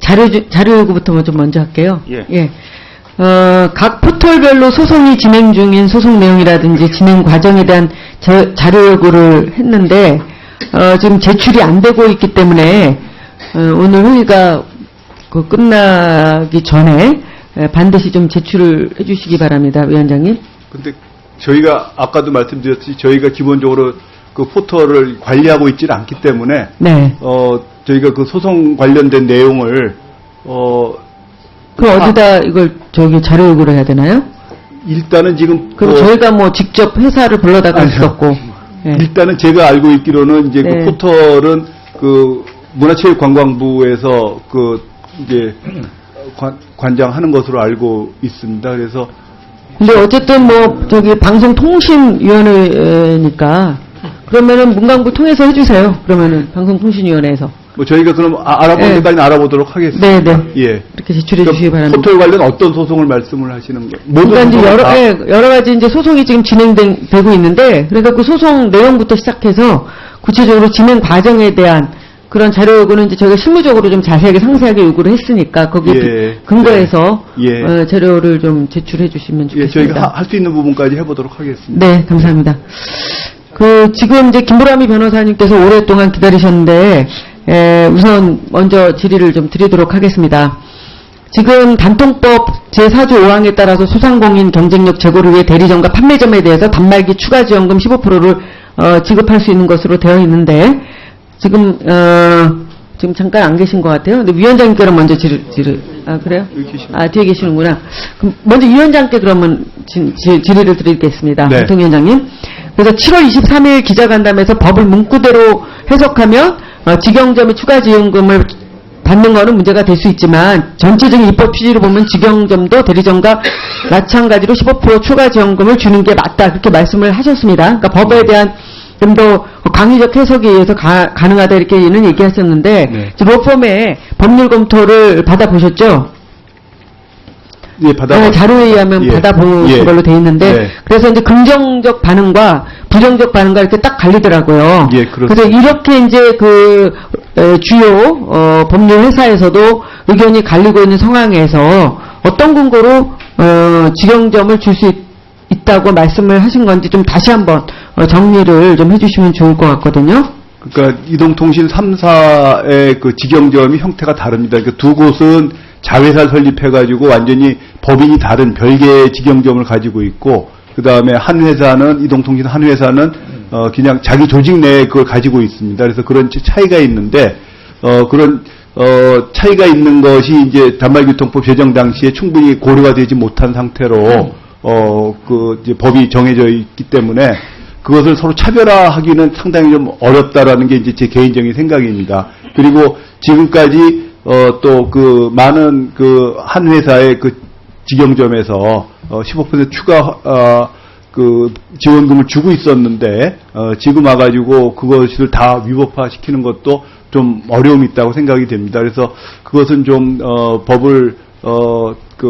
자료 요구부터 좀 먼저 할게요. 예. 각 포털별로 소송이 진행 중인 소송 내용이라든지 진행 과정에 대한 자료 요구를 했는데, 지금 제출이 안 되고 있기 때문에, 오늘 회의가 끝나기 전에 반드시 좀 제출을 해주시기 바랍니다, 위원장님. 근데 저희가 아까도 말씀드렸듯이 저희가 기본적으로 그 포털을 관리하고 있지는 않기 때문에, 네. 저희가 그 소송 관련된 내용을, 그럼 어디다 이걸 자료 요구를 해야 되나요? 일단은 지금 그럼 저희가 뭐 직접 회사를 불러다가 할 수 없고. 네. 일단은 제가 알고 있기로는 이제 네. 그 포털은 그 문화체육관광부에서 그 이제 관장하는 것으로 알고 있습니다. 그래서 근데 어쨌든 방송통신위원회니까 그러면은 문광부 통해서 해주세요. 그러면은 방송통신위원회에서. 뭐 저희가 그럼 알아보는 네. 데까지 알아보도록 하겠습니다. 네네. 예. 이렇게 제출해 주시기 바랍니다. 포털 관련 어떤 소송을 말씀을 하시는 거예요? 그러니까 이제 여러 가지 이제 소송이 지금 진행되고 있는데, 그러니까 그 소송 내용부터 시작해서 구체적으로 진행 과정에 대한 그런 자료 요구는 이제 저희가 실무적으로 좀 자세하게 상세하게 요구를 했으니까 거기에 근거해서 자료를 좀 제출해 주시면 좋겠습니다. 저희가 할 수 있는 부분까지 해보도록 하겠습니다. 네, 감사합니다. 지금 이제 김보람이 변호사님께서 오랫동안 기다리셨는데, 우선 먼저 질의를 좀 드리도록 하겠습니다. 지금 단통법 제4조 5항에 따라서 소상공인 경쟁력 제고를 위해 대리점과 판매점에 대해서 단말기 추가 지원금 15%를 지급할 수 있는 것으로 되어 있는데, 지금 잠깐 안 계신 것 같아요. 근데 위원장님께는 먼저 그래요? 뒤에 계시는구나. 그럼 먼저 위원장께 그러면 질의를 드리겠습니다. 네. 대통령위원장님. 그래서 7월 23일 기자간담회에서 법을 문구대로 해석하면 직영점의 추가 지원금을 받는 거는 문제가 될 수 있지만 전체적인 입법 취지로 보면 직영점도 대리점과 마찬가지로 15% 추가 지원금을 주는 게 맞다. 그렇게 말씀을 하셨습니다. 그러니까 법에 대한 좀 더 강의적 해석에 의해서 가능하다 이렇게는 얘기하셨는데, 로펌의 법률 검토를 받아보셨죠? 예, 자료에 의하면 받아본 걸로 돼 있는데, 그래서 이제 긍정적 반응과 부정적 반응과 이렇게 딱 갈리더라고요. 그래서 이렇게 이제 주요 법률 회사에서도 의견이 갈리고 있는 상황에서 어떤 근거로 직영점을 줄 수 있다고 말씀을 하신 건지 좀 다시 한번 정리를 좀 해주시면 좋을 것 같거든요. 그러니까 이동통신 3사의 그 직영점이 형태가 다릅니다. 그러니까 두 곳은 자회사를 설립해가지고 완전히 법인이 다른 별개의 직영점을 가지고 있고, 그 다음에 한 회사는 이동통신 한 회사는 그냥 자기 조직 내에 그걸 가지고 있습니다. 그래서 그런 차이가 있는데 그런 차이가 있는 것이 이제 단말교통법 제정 당시에 충분히 고려가 되지 못한 상태로 이제 법이 정해져 있기 때문에 그것을 서로 차별화하기는 상당히 좀 어렵다라는 게 이제 제 개인적인 생각입니다. 그리고 지금까지 또 많은 한 회사의 직영점에서 15% 추가 지원금을 주고 있었는데 지금 와가지고 그것을 다 위법화시키는 것도 좀 어려움이 있다고 생각이 됩니다. 그래서 그것은 좀 법을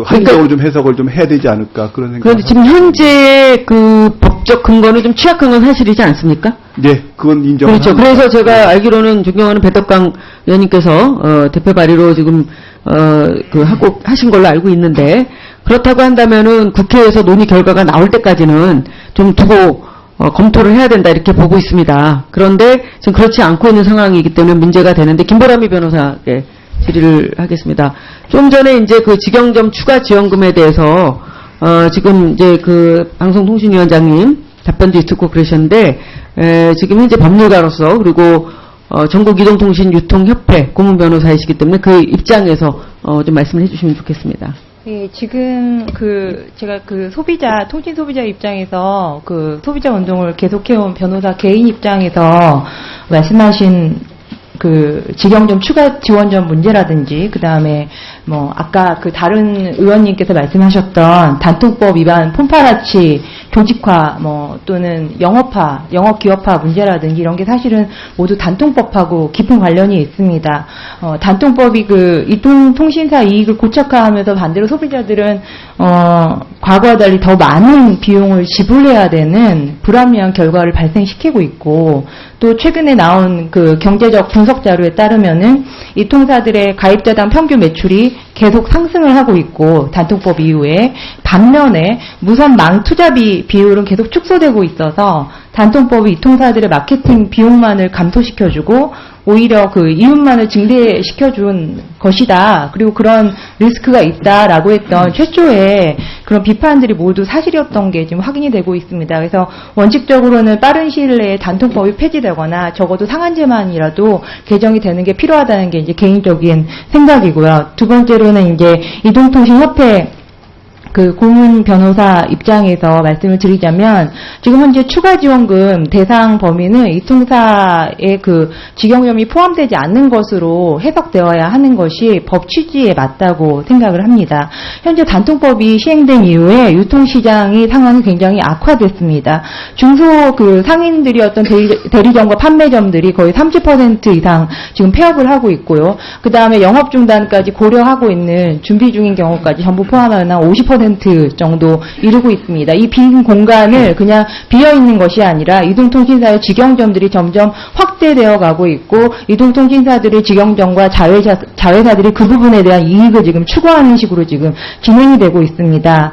합리적으로 좀 해석을 좀 해야 되지 않을까 그런 생각이. 그런데 지금 현재 법적 근거는 좀 취약한 건 사실이지 않습니까? 네, 그건 인정합니다. 그렇죠. 그래서 제가 알기로는 존경하는 배덕강 의원님께서 대표 발의로 지금 하신 걸로 알고 있는데, 그렇다고 한다면은 국회에서 논의 결과가 나올 때까지는 좀 두고 검토를 해야 된다 이렇게 보고 있습니다. 그런데 지금 그렇지 않고 있는 상황이기 때문에 문제가 되는데, 김보람이 변호사께 질의를 하겠습니다. 좀 전에 이제 직영점 추가 지원금에 대해서 지금 이제 방송통신위원장님 답변도 듣고 그러셨는데, 지금 현재 법률가로서 그리고 전국이동통신유통협회 고문 변호사이시기 때문에 그 입장에서 좀 말씀을 해주시면 좋겠습니다. 네, 지금 제가 통신 소비자 입장에서 소비자 운동을 계속해온 변호사 개인 입장에서 말씀하신 직영점 추가 지원점 문제라든지, 그 다음에 뭐 아까 그 다른 의원님께서 말씀하셨던 단통법 위반, 폰파라치, 조직화, 뭐 또는 영업화, 영업기업화 문제라든지 이런 게 사실은 모두 단통법하고 깊은 관련이 있습니다. 단통법이 그 이동통신사 이익을 고착화하면서 반대로 소비자들은 과거와 달리 더 많은 비용을 지불해야 되는 불합리한 결과를 발생시키고 있고, 또 최근에 나온 그 경제적 분석 자료에 따르면은 이 통사들의 가입자당 평균 매출이 계속 상승을 하고 있고, 단통법 이후에 반면에 무선망 투자비 비율은 계속 축소되고 있어서 단통법이 이 통사들의 마케팅 비용만을 감소시켜주고 오히려 그 이윤만을 증대시켜준 것이다. 그리고 그런 리스크가 있다라고 했던 최초의 그런 비판들이 모두 사실이었던 게 지금 확인이 되고 있습니다. 그래서 원칙적으로는 빠른 시일 내에 단통법이 폐지되거나 적어도 상한제만이라도 개정이 되는 게 필요하다는 게 이제 개인적인 생각이고요. 두 번째로는 이제 이동통신협회 그 고문 변호사 입장에서 말씀을 드리자면, 지금 현재 추가 지원금 대상 범위는 이 통사의 그 직영점이 포함되지 않는 것으로 해석되어야 하는 것이 법 취지에 맞다고 생각을 합니다. 현재 단통법이 시행된 이후에 유통시장의 상황이 굉장히 악화됐습니다. 중소 그 상인들이었던 대리점과 판매점들이 거의 30% 이상 지금 폐업을 하고 있고요. 그 다음에 영업 중단까지 고려하고 있는 준비 중인 경우까지 전부 포함하면 50% 정도 이루고 있습니다. 이 빈 공간을 그냥 비어있는 것이 아니라 이동통신사의 직영점들이 점점 확대되어 가고 있고, 이동통신사들의 직영점과 자회사들이 그 부분에 대한 이익을 지금 추구하는 식으로 지금 진행이 되고 있습니다.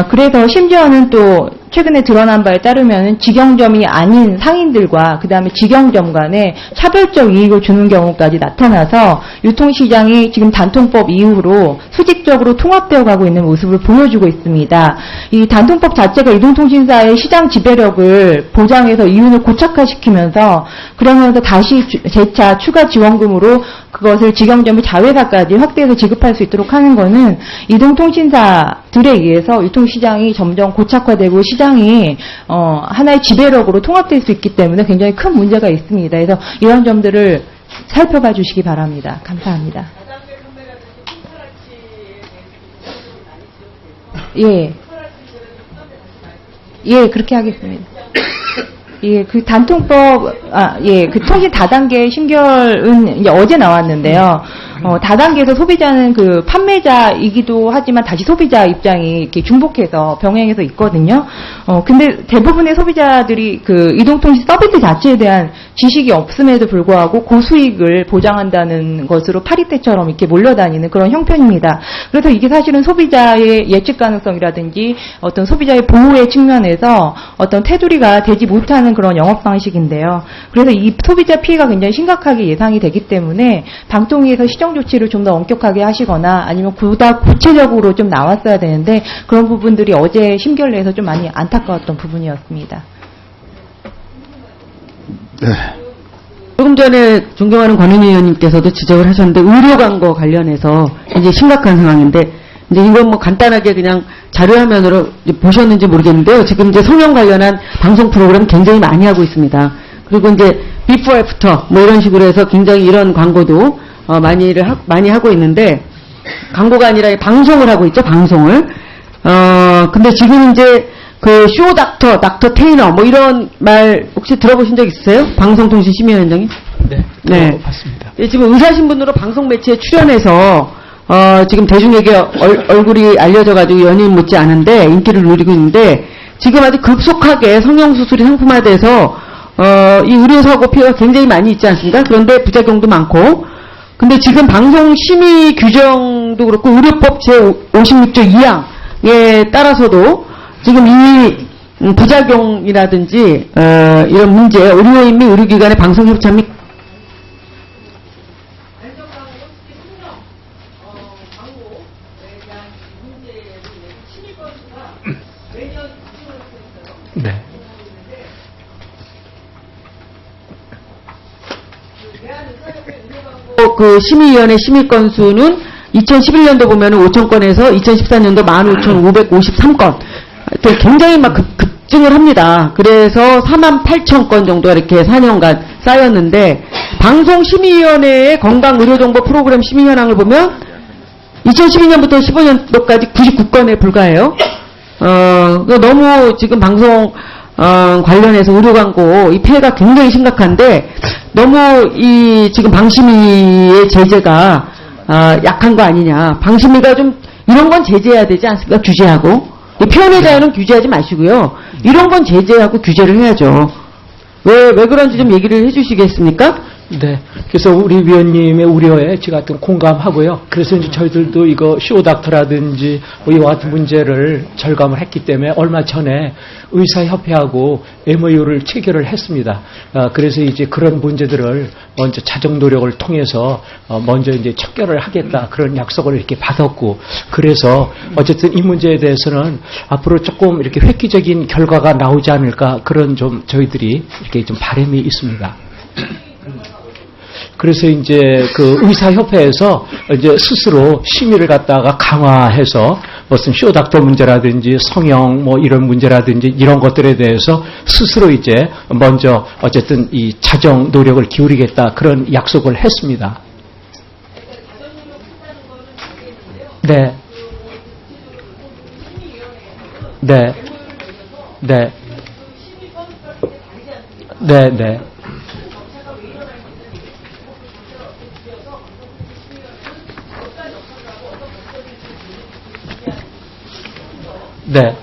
그래서 심지어는 또 최근에 드러난 바에 따르면 직영점이 아닌 상인들과 그 다음에 직영점 간에 차별적 이익을 주는 경우까지 나타나서 유통시장이 지금 단통법 이후로 수직적으로 통합되어 가고 있는 모습을 보여주고 있습니다. 이 단통법 자체가 이동통신사의 시장 지배력을 보장해서 이윤을 고착화시키면서, 그러면서 다시 재차 추가 지원금으로 그것을 직영점의 자회사까지 확대해서 지급할 수 있도록 하는 것은 이동통신사들에 의해서 유통시장이 점점 고착화되고 시장이 하나의 지배력으로 통합될 수 있기 때문에 굉장히 큰 문제가 있습니다. 그래서 이런 점들을 살펴봐 주시기 바랍니다. 감사합니다. 예. 예, 그렇게 하겠습니다. 예, 그 단통법, 그 통신 다단계 심결은 이제 어제 나왔는데요. 다단계에서 소비자는 그 판매자이기도 하지만 다시 소비자 입장이 이렇게 중복해서 병행해서 있거든요. 근데 대부분의 소비자들이 그 이동통신 서비스 자체에 대한 지식이 없음에도 불구하고 고수익을 보장한다는 것으로 파리떼처럼 이렇게 몰려다니는 그런 형편입니다. 그래서 이게 사실은 소비자의 예측 가능성이라든지 어떤 소비자의 보호의 측면에서 어떤 테두리가 되지 못하는 그런 영업 방식인데요. 그래서 이 소비자 피해가 굉장히 심각하게 예상이 되기 때문에 방통위에서 시정 조치를 좀 더 엄격하게 하시거나 아니면 보다 구체적으로 좀 나왔어야 되는데, 그런 부분들이 어제 심결내에서 좀 많이 안타까웠던 부분이었습니다. 네. 조금 전에 존경하는 권은희 의원님께서도 지적을 하셨는데, 의료 광고 관련해서 굉장히 심각한 상황인데, 이제 이건 뭐 간단하게 그냥 자료화면으로 보셨는지 모르겠는데요. 지금 이제 성형 관련한 방송 프로그램 굉장히 많이 하고 있습니다. 그리고 이제 비포 애프터 뭐 이런 식으로 해서 굉장히 이런 광고도 많이 하고 있는데, 광고가 아니라 방송을 하고 있죠, 방송을. 근데 지금 이제 그 쇼 닥터 테이너 뭐 이런 말 혹시 들어보신 적 있으세요? 방송통신심의위원장님? 네, 봤습니다. 예, 지금 의사신분으로 방송 매체에 출연해서 지금 대중에게 얼굴이 알려져가지고 연예인 못지 않은데 인기를 누리고 있는데, 지금 아주 급속하게 성형수술이 상품화돼서 이 의료사고 피해가 굉장히 많이 있지 않습니까? 그런데 부작용도 많고, 근데 지금 방송심의 규정도 그렇고 의료법 제56조 2항에 따라서도 지금 이 부작용이라든지 이런 문제, 의료인 및 의료기관의 방송협찬 및 네. 그 심의위원회 심의 건수는 2011년도 보면 5,000건에서 2014년도 15,553건. 굉장히 막 급증을 합니다. 그래서 48,000건 정도 이렇게 4년간 쌓였는데, 방송심의위원회의 건강의료정보 프로그램 심의 현황을 보면 2012년부터 15년도까지 99건에 불과해요. 너무 지금 방송 관련해서 의료 광고 이 피해가 굉장히 심각한데 너무 이 지금 방심위의 제재가 약한 거 아니냐. 방심위가 좀 이런 건 제재해야 되지 않습니까? 규제하고. 이 표현의 자유는 규제하지 마시고요. 이런 건 제재하고 규제를 해야죠. 왜 그런지 좀 얘기를 해주시겠습니까? 네. 그래서 우리 위원님의 우려에 제가 어떤 공감하고요. 그래서 이제 저희들도 이거 쇼닥터라든지 뭐 이와 같은 문제를 절감을 했기 때문에 얼마 전에 의사협회하고 MOU를 체결을 했습니다. 그래서 이제 그런 문제들을 먼저 자정 노력을 통해서 먼저 이제 척결을 하겠다 그런 약속을 이렇게 받았고, 그래서 어쨌든 이 문제에 대해서는 앞으로 조금 이렇게 획기적인 결과가 나오지 않을까 그런 좀 저희들이 이렇게 좀 바람이 있습니다. 그래서 이제 그 의사협회에서 이제 스스로 심의를 갖다가 강화해서 무슨 쇼닥터 문제라든지 성형 뭐 이런 문제라든지 이런 것들에 대해서 스스로 이제 먼저 어쨌든 이 자정 노력을 기울이겠다 그런 약속을 했습니다. 네. 네. 네. 네. 네. 네.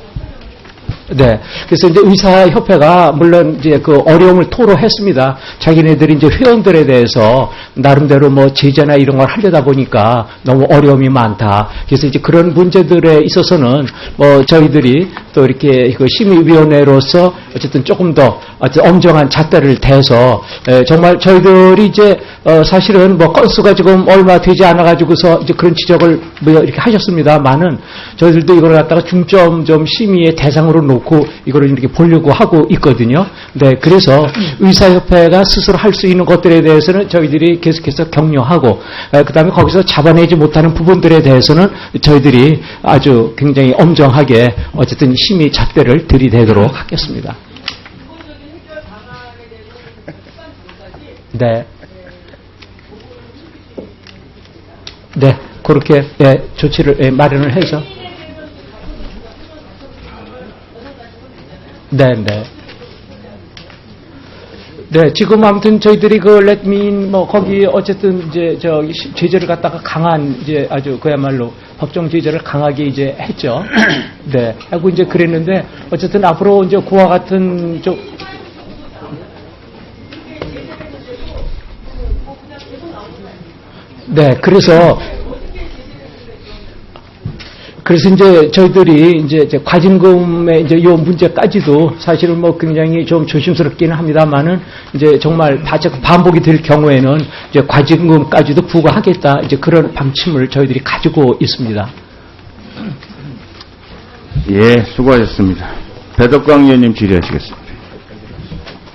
네. 그래서 이제 의사협회가 물론 이제 그 어려움을 토로했습니다. 자기네들이 이제 회원들에 대해서 나름대로 뭐 제재나 이런 걸 하려다 보니까 너무 어려움이 많다. 그래서 이제 그런 문제들에 있어서는 뭐 저희들이 또 이렇게 그 심의위원회로서 어쨌든 조금 더 엄정한 잣대를 대서 정말 저희들이 이제 사실은 뭐 건수가 지금 얼마 되지 않아 가지고서 이제 그런 지적을 뭐 이렇게 하셨습니다만은 저희들도 이걸 갖다가 중점 좀 심의의 대상으로 놓고 이거를 이렇게 보려고 하고 있거든요. 네, 그래서 의사협회가 스스로 할 수 있는 것들에 대해서는 저희들이 계속해서 격려하고, 그다음에 거기서 잡아내지 못하는 부분들에 대해서는 저희들이 아주 굉장히 엄정하게 어쨌든 심의 잣대를 들이대도록 하겠습니다. 네. 네, 그렇게 조치를 마련을 해서. 네, 네. 네, 지금 아무튼 저희들이 그 렛민 뭐 거기 어쨌든 이제 저 제재를 갖다가 강한 이제 아주 그야말로 법정 제재를 강하게 이제 했죠. 네, 하고 이제 그랬는데 어쨌든 앞으로 이제 그와 같은 좀 네, 그래서 이제 저희들이 이제 과징금의 이제 요 문제까지도 사실은 뭐 굉장히 좀 조심스럽기는 합니다만은 이제 정말 반복이 될 경우에는 이제 과징금까지도 부과하겠다 이제 그런 방침을 저희들이 가지고 있습니다. 예, 수고하셨습니다. 배덕광 의원님 질의하시겠습니다.